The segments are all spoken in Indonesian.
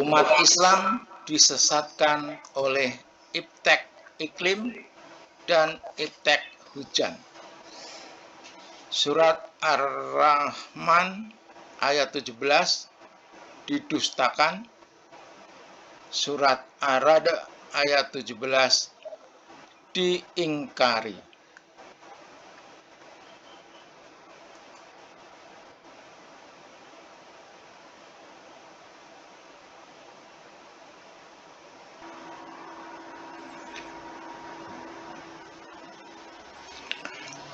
Umat Islam disesatkan oleh iptek iklim dan iptek hujan. Surat Ar-Rahman ayat 17 didustakan. Surat Ar-Ra'd ayat 17 diingkari.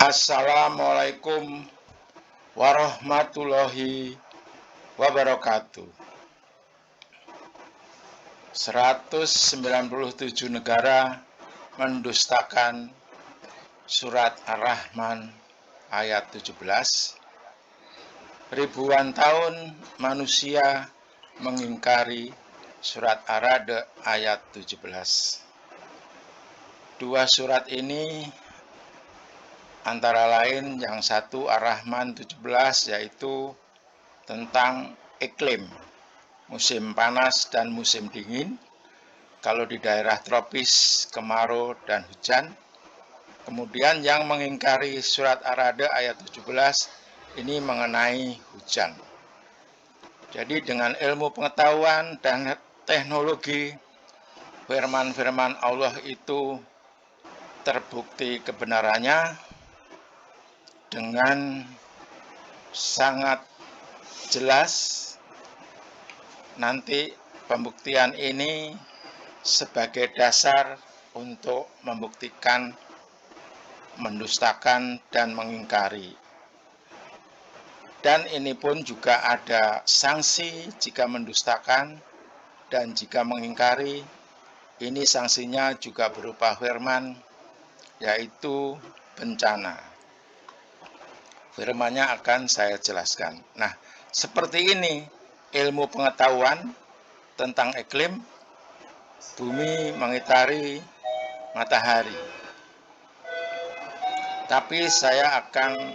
Assalamualaikum warahmatullahi wabarakatuh. 197 negara mendustakan surat Ar-Rahman ayat 17. Ribuan tahun manusia mengingkari surat Ar-Ra'd ayat 17. Dua surat ini antara lain yang satu Ar-Rahman 17 yaitu tentang iklim, musim panas dan musim dingin. Kalau di daerah tropis, kemarau dan hujan. Kemudian yang mengingkari surat Ar-Ra'd ayat 17 ini mengenai hujan. Jadi dengan ilmu pengetahuan dan teknologi, firman-firman Allah itu terbukti kebenarannya dengan sangat jelas. Nanti pembuktian ini sebagai dasar untuk membuktikan, mendustakan, dan mengingkari. Dan ini pun juga ada sanksi jika mendustakan dan jika mengingkari. Ini sanksinya juga berupa firman, yaitu bencana. Firmannya akan saya jelaskan. Nah, seperti ini ilmu pengetahuan tentang iklim, bumi mengitari matahari. Tapi saya akan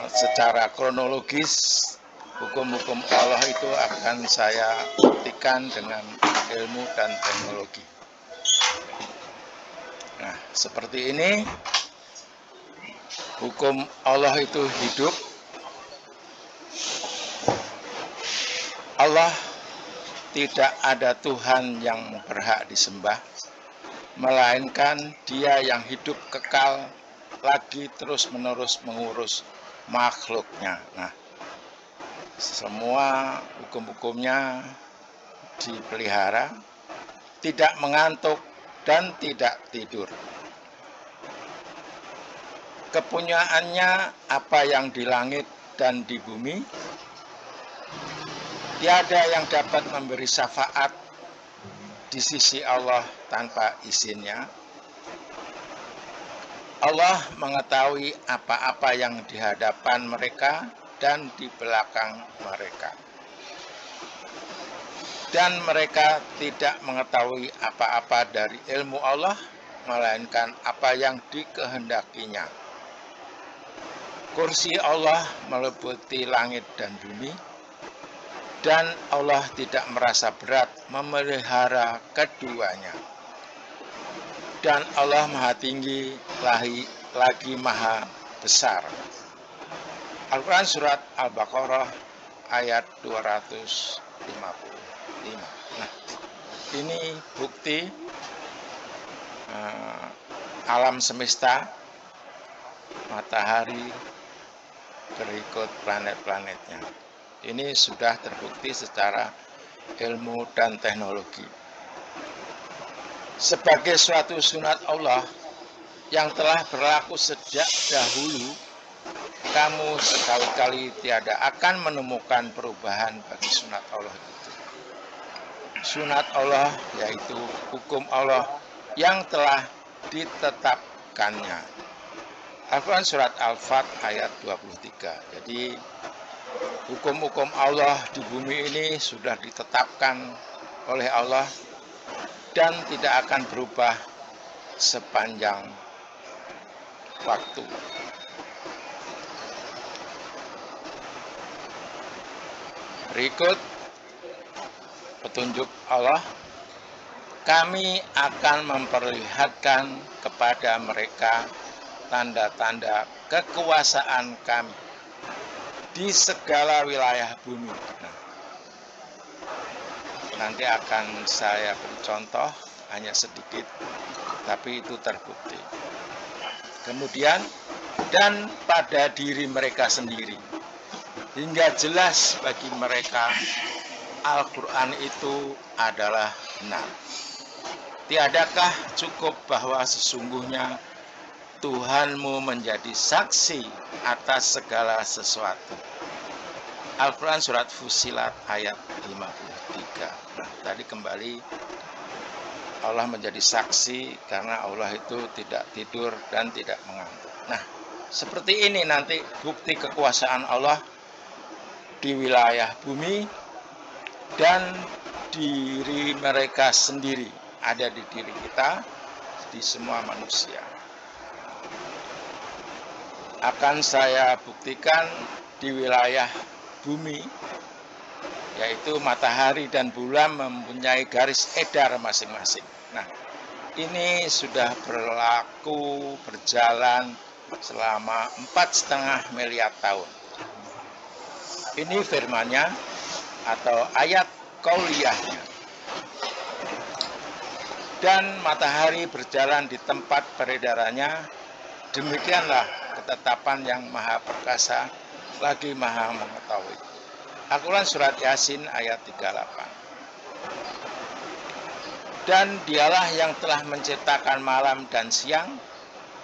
secara kronologis hukum-hukum Allah itu akan saya buktikan dengan ilmu dan teknologi. Nah, seperti ini. Hukum Allah itu hidup. Allah tidak ada Tuhan yang berhak disembah, melainkan Dia yang hidup kekal lagi terus-menerus mengurus makhluknya. Nah, semua hukum-hukumnya dipelihara, tidak mengantuk dan tidak tidur. Kepunyaannya apa yang di langit dan di bumi, tiada yang dapat memberi syafaat di sisi Allah tanpa izinnya. Allah mengetahui apa-apa yang di hadapan mereka dan di belakang mereka. Dan mereka tidak mengetahui apa-apa dari ilmu Allah, melainkan apa yang dikehendakinya. Kursi Allah meliputi langit dan bumi, dan Allah tidak merasa berat memelihara keduanya. Dan Allah Maha Tinggi lagi Maha Besar. Al-Quran Surat Al-Baqarah ayat 255. Nah, ini bukti alam semesta, matahari, berikut planet-planetnya. Ini sudah terbukti secara ilmu dan teknologi. Sebagai suatu sunat Allah yang telah berlaku sejak dahulu, kamu sekali-kali tiada akan menemukan perubahan bagi sunat Allah itu. Sunat Allah yaitu hukum Allah yang telah ditetapkannya. Al-Quran Surat Al-Fat ayat 23. Jadi hukum-hukum Allah di bumi ini sudah ditetapkan oleh Allah dan tidak akan berubah sepanjang waktu. Berikut petunjuk Allah, kami akan memperlihatkan kepada mereka tanda-tanda kekuasaan kami di segala wilayah bumi. Nah, nanti akan saya beri contoh, hanya sedikit, tapi itu terbukti. Kemudian, dan pada diri mereka sendiri, hingga jelas bagi mereka Al-Quran itu adalah benar. Tiadakah cukup bahwa sesungguhnya Tuhanmu menjadi saksi atas segala sesuatu. Al-Quran surat Fussilat ayat 53. Nah, tadi kembali Allah menjadi saksi karena Allah itu tidak tidur dan tidak mengantuk. Nah, seperti ini nanti bukti kekuasaan Allah di wilayah bumi dan diri mereka sendiri, ada di diri kita, di semua manusia. Akan saya buktikan di wilayah bumi, yaitu matahari dan bulan mempunyai garis edar masing-masing. Nah, ini sudah berlaku berjalan selama 4,5 miliar tahun. Ini firman-Nya atau ayat qauliyahnya. Dan matahari berjalan di tempat peredarannya, demikianlah ketetapan yang maha perkasa lagi maha mengetahui. Al-Quran surat Yasin ayat 38. Dan dialah yang telah menciptakan malam dan siang,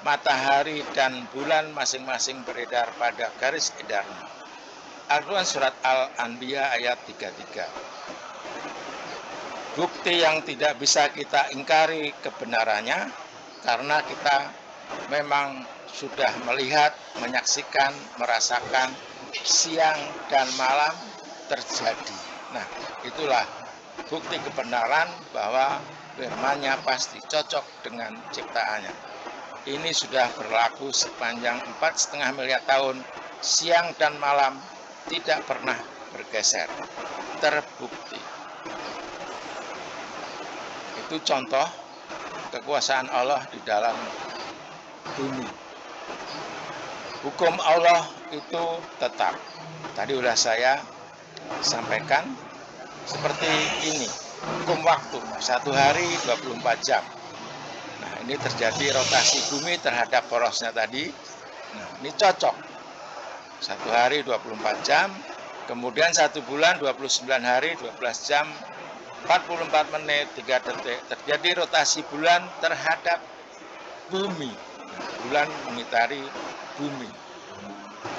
matahari dan bulan masing-masing beredar pada garis edarnya. Al-Quran surat Al-Anbiya ayat 33. Bukti yang tidak bisa kita ingkari kebenarannya, karena kita memang sudah melihat, menyaksikan, merasakan siang dan malam terjadi. Nah, itulah bukti kebenaran bahwa firman-Nya pasti cocok dengan ciptaannya. Ini sudah berlaku sepanjang 4,5 miliar tahun, siang dan malam tidak pernah bergeser, terbukti. Itu contoh kekuasaan Allah di dalam bumi. Hukum Allah itu tetap. Tadi sudah saya sampaikan seperti ini. Hukum waktu, 1 hari 24 jam. Nah, ini terjadi rotasi bumi terhadap porosnya tadi. Nah, ini cocok. 1 hari 24 jam, kemudian 1 bulan 29 hari 12 jam 44 menit 3 detik terjadi rotasi bulan terhadap bumi. Bulan mengitari bumi.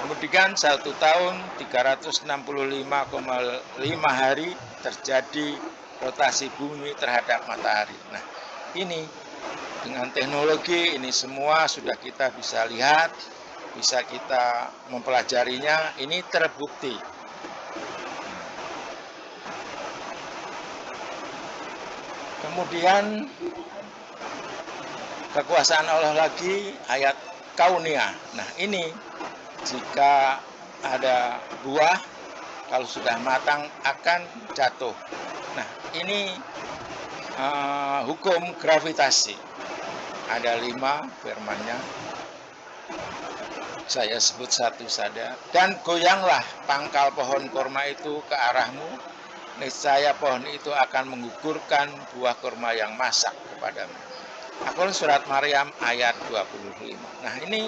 Kemudian 1 tahun 365,5 hari terjadi rotasi bumi terhadap matahari. Nah, ini dengan teknologi ini semua sudah kita bisa lihat, bisa kita mempelajarinya, ini terbukti. Kemudian kekuasaan Allah lagi, ayat kauniyah. Nah, ini jika ada buah, kalau sudah matang akan jatuh. Nah, ini hukum gravitasi. Ada 5 firman-Nya. Saya sebut satu saja. Dan goyanglah pangkal pohon kurma itu ke arahmu, niscaya pohon itu akan menggugurkan buah kurma yang masak kepadamu. Al-Quran surat Maryam ayat 25. Nah, ini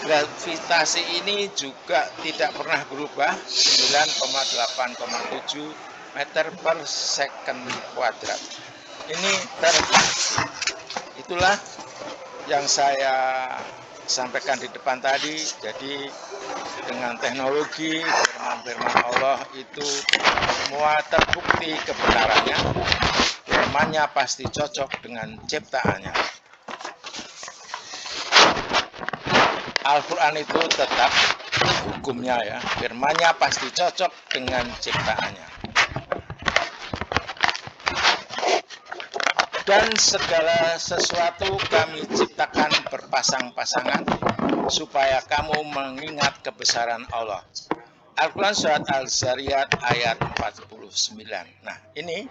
gravitasi ini juga tidak pernah berubah, 9,8,7 meter per second kuadrat. Ini terbukti. Itulah yang saya sampaikan di depan tadi. Jadi dengan teknologi firman-firman Allah itu semua terbukti kebenarannya. Firman-Nya pasti cocok dengan ciptaannya. Al-Quran itu tetap hukumnya ya, firman-Nya pasti cocok dengan ciptaannya. Dan segala sesuatu kami ciptakan berpasang-pasangan supaya kamu mengingat kebesaran Allah. Al-Quran surat Al-Zariyat ayat 49. Nah, ini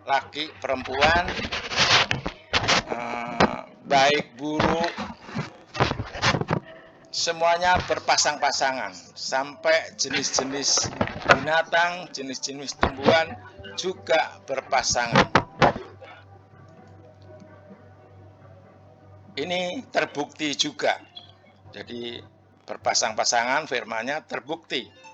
laki perempuan, baik buruk, semuanya berpasang-pasangan, sampai jenis-jenis binatang, jenis-jenis tumbuhan juga berpasangan. Ini terbukti juga. Jadi berpasang-pasangan, firman-Nya terbukti.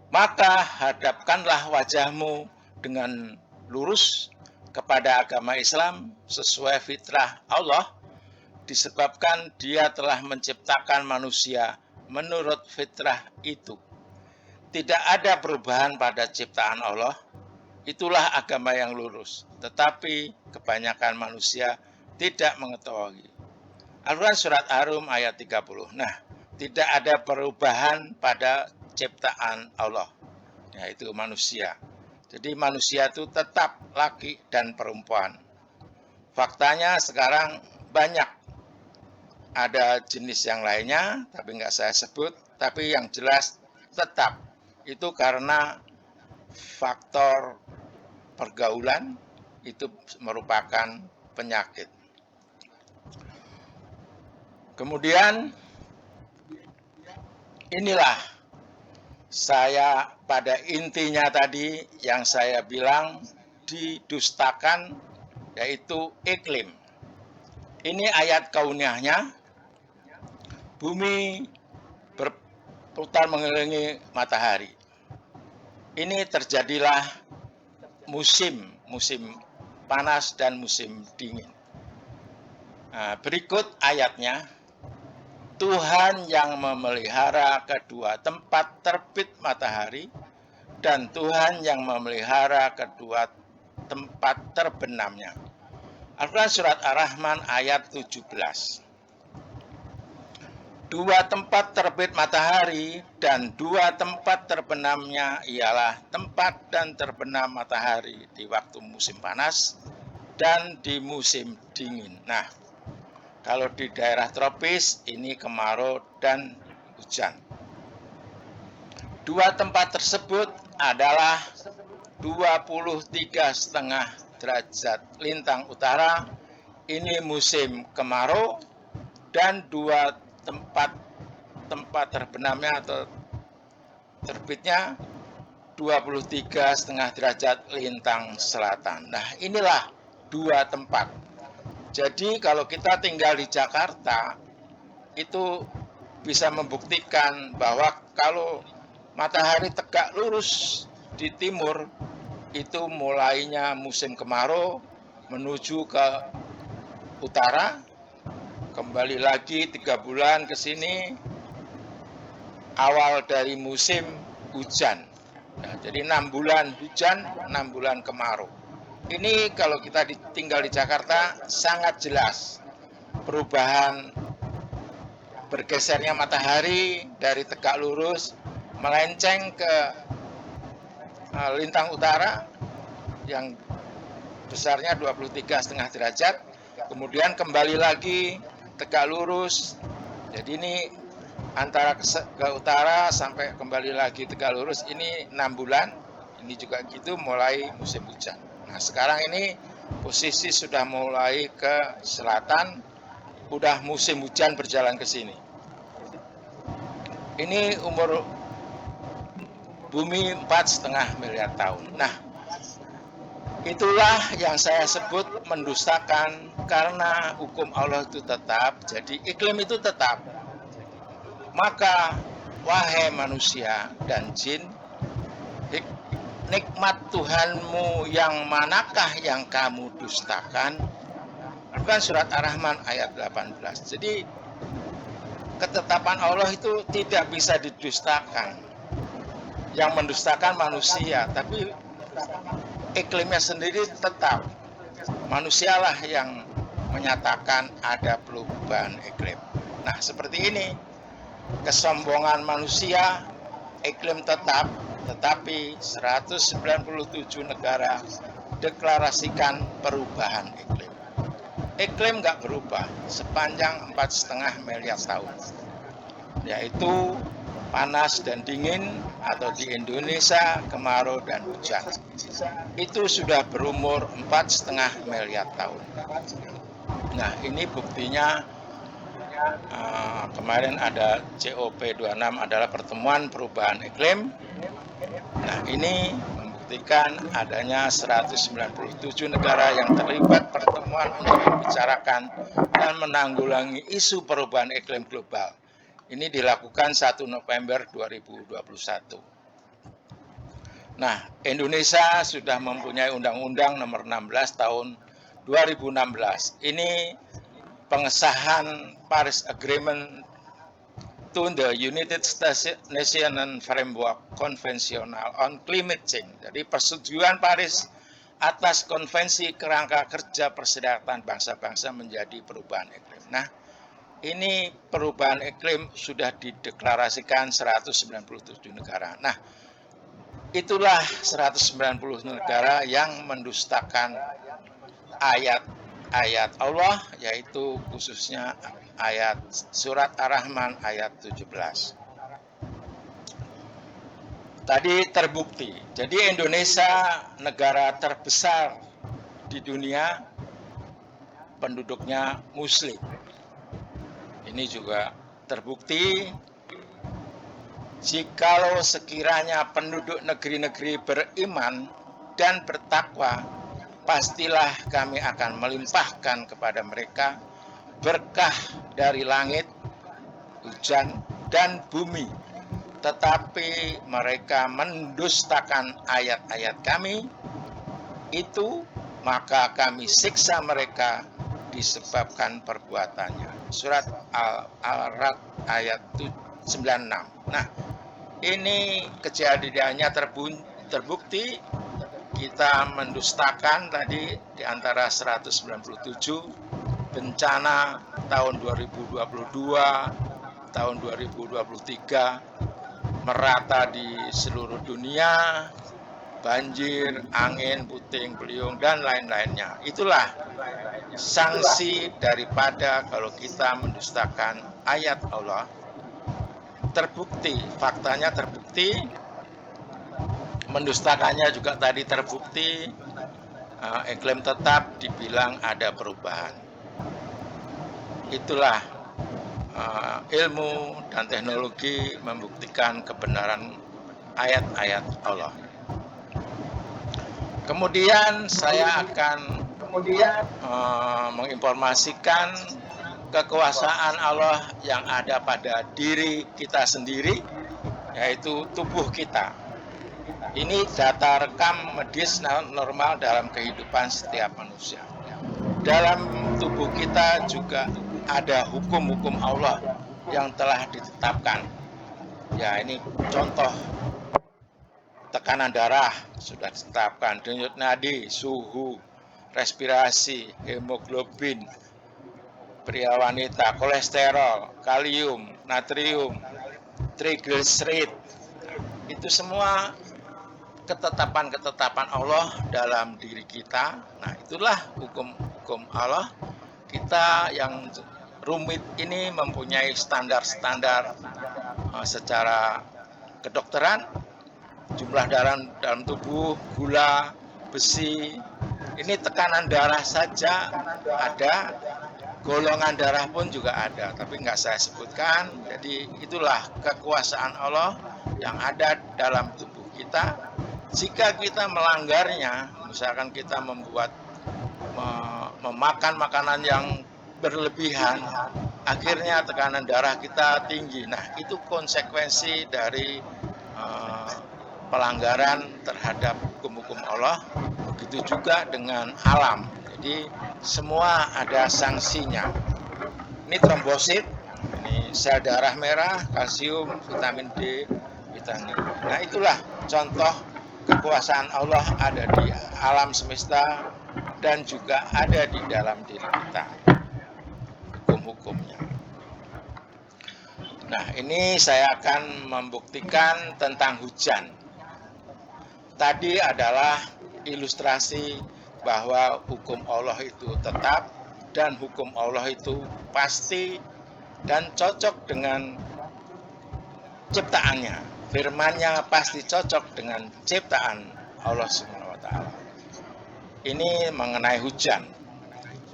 Maka hadapkanlah wajahmu dengan lurus kepada agama Islam sesuai fitrah Allah, disebabkan Dia telah menciptakan manusia menurut fitrah itu. Tidak ada perubahan pada ciptaan Allah. Itulah agama yang lurus, tetapi kebanyakan manusia tidak mengetahui. Al-Quran surat Ar-Rum ayat 30. Nah, tidak ada perubahan pada ciptaan Allah, yaitu manusia. Jadi manusia itu tetap laki dan perempuan. Faktanya sekarang banyak. Ada jenis yang lainnya, tapi nggak saya sebut. Tapi yang jelas tetap. Itu karena faktor pergaulan itu merupakan penyakit. Kemudian inilah saya pada intinya tadi yang saya bilang didustakan, yaitu iklim. Ini ayat kauniyahnya, bumi berputar mengelilingi matahari. Ini terjadilah musim panas dan musim dingin. Nah, berikut ayatnya. Tuhan yang memelihara kedua tempat terbit matahari dan Tuhan yang memelihara kedua tempat terbenamnya. Al-Quran surat Ar-Rahman ayat 17. Dua tempat terbit matahari dan dua tempat terbenamnya ialah tempat dan terbenam matahari di waktu musim panas dan di musim dingin. Nah, kalau di daerah tropis ini kemarau dan hujan. Dua tempat tersebut adalah 23,5 derajat lintang utara, ini musim kemarau, dan dua tempat terbenamnya atau terbitnya 23,5 derajat lintang selatan. Nah, inilah dua tempat. Jadi kalau kita tinggal di Jakarta, itu bisa membuktikan bahwa kalau matahari tegak lurus di timur, itu mulainya musim kemarau menuju ke utara, kembali lagi 3 bulan ke sini, awal dari musim hujan. Nah, jadi 6 bulan hujan, 6 bulan kemarau. Ini kalau kita tinggal di Jakarta sangat jelas perubahan bergesernya matahari dari tegak lurus melenceng ke lintang utara yang besarnya 23,5 derajat, kemudian kembali lagi tegak lurus. Jadi ini antara ke utara sampai kembali lagi tegak lurus, ini 6 bulan. Ini juga gitu mulai musim hujan. Nah, sekarang ini posisi sudah mulai ke selatan, udah musim hujan berjalan ke sini. Ini umur bumi 4,5 miliar tahun. Nah, itulah yang saya sebut mendustakan, karena hukum Allah itu tetap, jadi iklim itu tetap. Maka, wahai manusia dan jin, nikmat Tuhanmu yang manakah yang kamu dustakan? Bukan surat Ar-Rahman ayat 18. Jadi, ketetapan Allah itu tidak bisa didustakan. Yang mendustakan manusia, tapi iklimnya sendiri tetap. Manusialah yang menyatakan ada perubahan iklim. Nah, seperti ini. Kesombongan manusia, iklim tetap, tetapi 197 negara deklarasikan perubahan iklim. Iklim nggak berubah sepanjang 4,5 miliar tahun. yaitu panas dan dingin, atau di Indonesia kemarau dan hujan. Itu sudah berumur 4,5 miliar tahun. Nah, ini buktinya kemarin ada COP26 adalah pertemuan perubahan iklim. Nah, ini membuktikan adanya 197 negara yang terlibat pertemuan untuk membicarakan dan menanggulangi isu perubahan iklim global. Ini dilakukan 1 November 2021. Nah, Indonesia sudah mempunyai Undang-Undang Nomor 16 Tahun 2016. Ini pengesahan Paris Agreement to the United Nations Framework Konvensional on Climate Change. Jadi persetujuan Paris atas konvensi kerangka kerja perserikatan bangsa-bangsa menjadi perubahan iklim. Nah, ini perubahan iklim sudah dideklarasikan 197 negara. Nah, itulah 190 negara yang mendustakan ayat-ayat Allah, yaitu khususnya ayat surat Ar-Rahman ayat 17. Tadi terbukti. Jadi Indonesia negara terbesar di dunia, penduduknya Muslim. Ini juga terbukti jikalau sekiranya penduduk negeri-negeri beriman dan bertakwa, pastilah kami akan melimpahkan kepada mereka berkah dari langit, hujan, dan bumi. Tetapi mereka mendustakan ayat-ayat kami, itu maka kami siksa mereka disebabkan perbuatannya. Surat Al-Ra'd ayat 96. Nah, ini kejadiannya terbukti. Kita mendustakan tadi di antara 197 bencana tahun 2022, tahun 2023 merata di seluruh dunia, banjir, angin, puting beliung, dan lain-lainnya. Itulah sanksi daripada kalau kita mendustakan ayat Allah. Terbukti, faktanya terbukti, mendustakannya juga tadi terbukti, iklim tetap dibilang ada perubahan. Itulah ilmu dan teknologi membuktikan kebenaran ayat-ayat Allah. Kemudian saya akan menginformasikan kekuasaan Allah yang ada pada diri kita sendiri, yaitu tubuh kita. Ini data rekam medis normal dalam kehidupan setiap manusia. Dalam tubuh kita juga ada hukum-hukum Allah yang telah ditetapkan. Ya, ini contoh. Tekanan darah sudah ditetapkan, denyut nadi, suhu, respirasi, hemoglobin, pria wanita, kolesterol, kalium, natrium, triglycerid. Itu semua ketetapan-ketetapan Allah dalam diri kita. Nah, itulah hukum-hukum Allah. Kita yang rumit ini mempunyai standar-standar secara kedokteran, jumlah darah dalam tubuh, gula, besi. Ini tekanan darah saja ada, golongan darah pun juga ada, tapi nggak saya sebutkan. Jadi itulah kekuasaan Allah yang ada dalam tubuh kita. Jika kita melanggarnya, misalkan kita memakan makanan yang berlebihan, akhirnya tekanan darah kita tinggi. Nah, itu konsekuensi dari pelanggaran terhadap hukum-hukum Allah. Begitu juga dengan alam. Jadi semua ada sanksinya. Ini trombosit, ini sel darah merah, kalsium, vitamin D, vitamin. Nah, itulah contoh kekuasaan Allah ada di alam semesta dan juga ada di dalam diri kita. Hukum-hukumnya. Nah, ini saya akan membuktikan tentang hujan. Tadi adalah ilustrasi bahwa hukum Allah itu tetap dan hukum Allah itu pasti dan cocok dengan ciptaannya. Firman-Nya pasti cocok dengan ciptaan Allah Subhanahu wa taala. Ini mengenai hujan.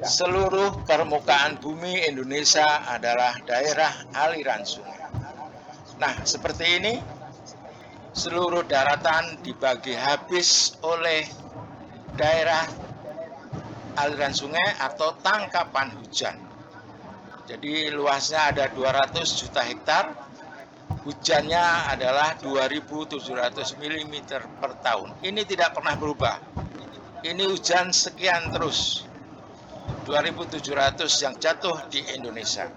Seluruh permukaan bumi Indonesia adalah daerah aliran sungai. Nah, seperti ini seluruh daratan dibagi habis oleh daerah aliran sungai atau tangkapan hujan. Jadi luasnya ada 200 juta hektar. Hujannya adalah 2.700 mm per tahun. Ini tidak pernah berubah. Ini hujan sekian terus. 2.700 yang jatuh di Indonesia.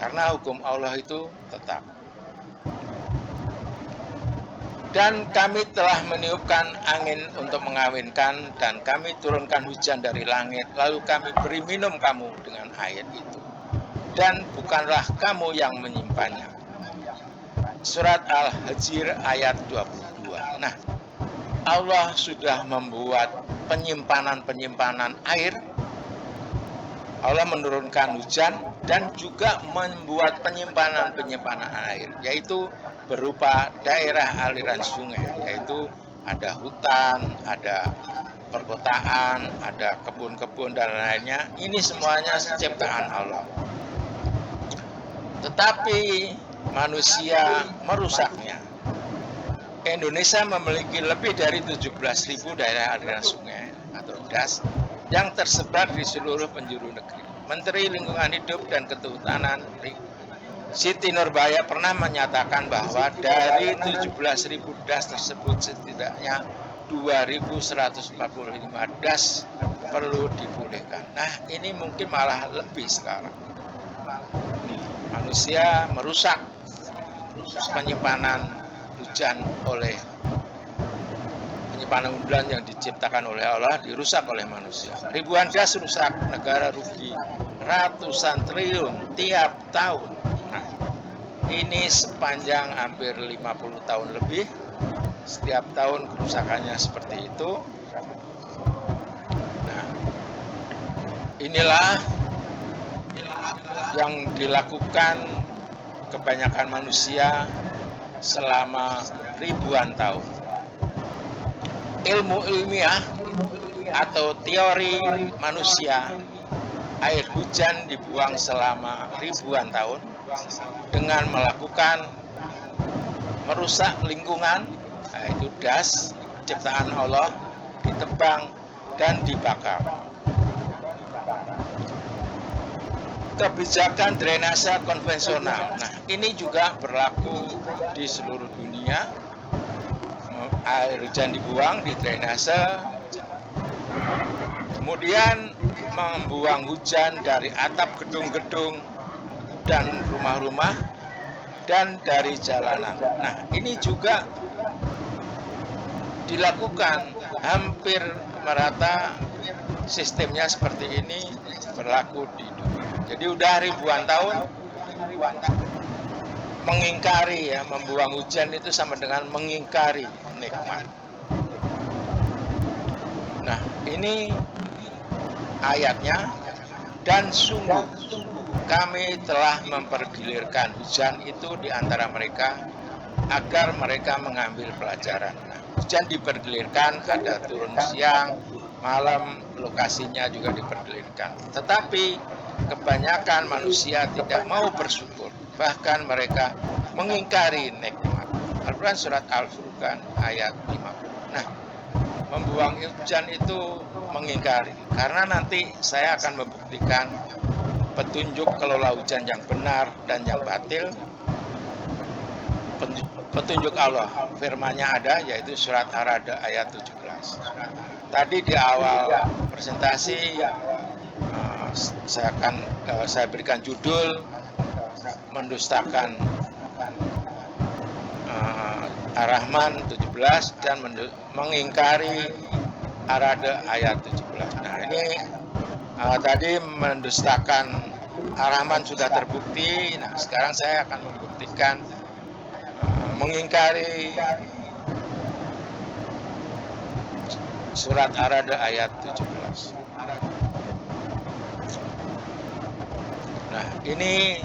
Karena hukum Allah itu tetap. Dan kami telah meniupkan angin untuk mengawinkan, dan kami turunkan hujan dari langit, lalu kami beri minum kamu dengan air itu. Dan bukanlah kamu yang menyimpannya. Surat Al-Hijr ayat 22. Nah, Allah sudah membuat penyimpanan air. Allah menurunkan hujan dan juga membuat penyimpanan air, yaitu berupa daerah aliran sungai, yaitu ada hutan, ada perkotaan, ada kebun-kebun dan lainnya. Ini semuanya ciptaan Allah. Tetapi manusia merusaknya. Indonesia memiliki lebih dari 17.000 daerah aliran sungai atau DAS yang tersebar di seluruh penjuru negeri. Menteri Lingkungan Hidup dan Kehutanan Siti Nurbaya pernah menyatakan bahwa dari 17.000 DAS tersebut setidaknya 2.145 DAS perlu dipulihkan. Nah, ini mungkin malah lebih sekarang. Manusia merusak penyimpanan hujan oleh penyimpanan bulan yang diciptakan oleh Allah dirusak oleh manusia. Ribuan DAS rusak, negara rugi ratusan triliun tiap tahun. Nah, ini sepanjang hampir 50 tahun lebih, setiap tahun kerusakannya seperti itu. Nah, inilah yang dilakukan kebanyakan manusia selama ribuan tahun. Ilmu ilmiah atau teori manusia, air hujan dibuang selama ribuan tahun dengan melakukan merusak lingkungan, yaitu DAS ciptaan Allah, ditebang dan dibakar. Kebijakan drainase konvensional. Nah, ini juga berlaku di seluruh dunia. Air hujan dibuang di drainase, kemudian membuang hujan dari atap gedung-gedung dan rumah-rumah dan dari jalanan. Nah, ini juga dilakukan hampir merata, sistemnya seperti ini berlaku di dunia. Jadi udah ribuan tahun mengingkari, ya, membuang hujan itu sama dengan mengingkari nikmat. Nah, ini ayatnya. Dan sungguh kami telah mempergilirkan hujan itu di antara mereka agar mereka mengambil pelajaran. Nah, hujan dipergilirkan, ada turun siang, malam, lokasinya juga dipergilirkan. Tetapi kebanyakan manusia tidak mau bersyukur, bahkan mereka mengingkari nikmat. Al-Quran surat Al-Furqan ayat 50. Nah, membuang hujan itu mengingkari, karena nanti saya akan membuktikan petunjuk kelola hujan yang benar dan yang batil. Petunjuk Allah, firman-Nya ada, yaitu surat Ar-Ra'd ayat 17. Tadi di awal presentasi saya berikan judul mendustakan Ar-Rahman 17 dan mengingkari Ar-Ra'd ayat 17. Nah, ini tadi mendustakan Ar-Rahman sudah terbukti. Nah, sekarang saya akan membuktikan mengingkari surat Ar-Ra'd ayat 17. Nah, ini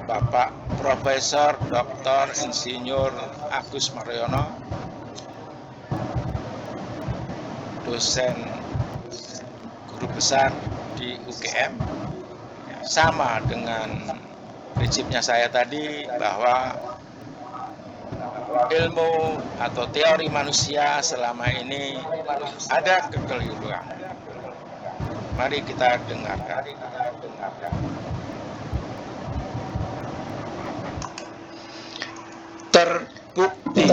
Bapak Profesor Dr. Insinyur Agus Mariono, dosen guru besar di UGM, sama dengan prinsipnya saya tadi bahwa ilmu atau teori manusia selama ini ada kekeliruan. Mari kita dengarkan. Terbukti